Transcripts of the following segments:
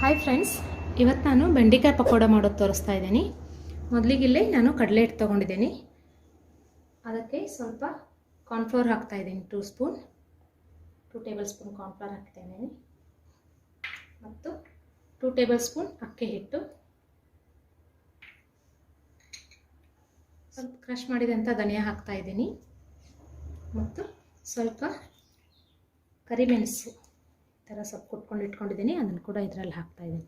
Hi friends, ಇವತ್ತು ನಾನು ಬೆಂಡೆಕಾಯಿ ಪಕೋಡ ಮಾಡೋದು ತೋರಿಸ್ತಾ ಇದ್ದೀನಿ. ಮೊದಲಿಗಿಲ್ಲೇ ನಾನು ಕಡಲೆ ಹಿಟ್ಟು ತೊಗೊಂಡಿದ್ದೀನಿ. ಅದಕ್ಕೆ ಸ್ವಲ್ಪ ಕಾರ್ನ್ಫ್ಲೋರ್ ಹಾಕ್ತಾ ಇದ್ದೀನಿ. 2 ಟೇಬಲ್ ಸ್ಪೂನ್ ಕಾರ್ನ್ಫ್ಲೋರ್ ಹಾಕ್ತಾ ಇದ್ದೀನಿ ಮತ್ತು 2 ಟೇಬಲ್ ಸ್ಪೂನ್ ಅಕ್ಕಿ ಹಿಟ್ಟು, ಸ್ವಲ್ಪ ಕ್ರಷ್ ಮಾಡಿದಂಥ ಧನಿಯಾ ಹಾಕ್ತಾ ಇದ್ದೀನಿ ಮತ್ತು ಸ್ವಲ್ಪ ಕರಿಮೆಣಸು ಈ ಥರ ಸ್ವಲ್ಪ ಕುಟ್ಕೊಂಡು ಇಟ್ಕೊಂಡಿದ್ದೀನಿ, ಅದನ್ನು ಕೂಡ ಇದರಲ್ಲಿ ಹಾಕ್ತಾ ಇದ್ದೀನಿ.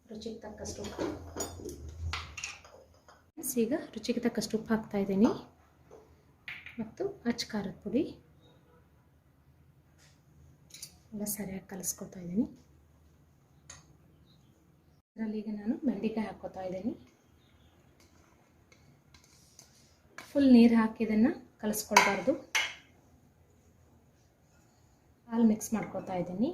ರುಚಿಗೆ ತಕ್ಕಷ್ಟು ಉಪ್ಪು. ಈಗ ರುಚಿಗೆ ತಕ್ಕಷ್ಟು ಉಪ್ಪು ಹಾಕ್ತಾ ಇದ್ದೀನಿ ಮತ್ತು ಅಚ್ಚ ಖಾರದ ಪುಡಿ ಎಲ್ಲ ಸರಿಯಾಗಿ ಕಲಿಸ್ಕೊತಾ ಇದ್ದೀನಿ. ಇದರಲ್ಲಿ ಈಗ ನಾನು ಬೆಂಡೆಕಾಯಿ ಹಾಕ್ಕೋತಾ ಇದ್ದೀನಿ. ಫುಲ್ ನೀರು ಹಾಕಿ ಇದನ್ನು ಕಲಿಸ್ಕೊಳ್ಬಾರ್ದು. ಹಾಲು ಮಿಕ್ಸ್ ಮಾಡ್ಕೋತಾ ಇದ್ದೀನಿ.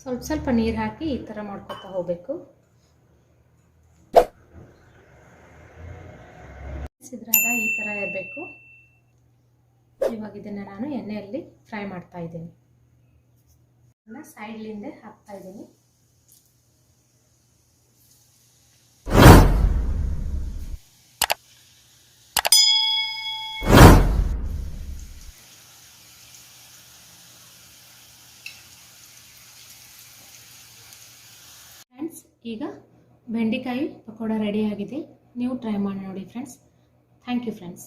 ಸ್ವಲ್ಪ ಸ್ವಲ್ಪ ನೀರು ಹಾಕಿ ಈ ಥರ ಮಾಡ್ಕೊತಾ ಹೋಗಬೇಕು. ಇದ್ರಾಗ ಈ ಥರ ಇರಬೇಕು. ಇವಾಗ ಇದನ್ನು ನಾನು ಎಣ್ಣೆಯಲ್ಲಿ ಫ್ರೈ ಮಾಡ್ತಾ ಇದ್ದೀನಿ. ಸೈಡ್ಲಿಂದ ಹಾಕ್ತಾ ಇದ್ದೀನಿ. ಫ್ರೆಂಡ್ಸ್, ಈಗ ಬೆಂಡೆಕಾಯಿ ಪಕೋಡ ರೆಡಿ ಆಗಿದೆ. ನೀವು ಟ್ರೈ ಮಾಡಿ ನೋಡಿ ಫ್ರೆಂಡ್ಸ್. Thank you friends.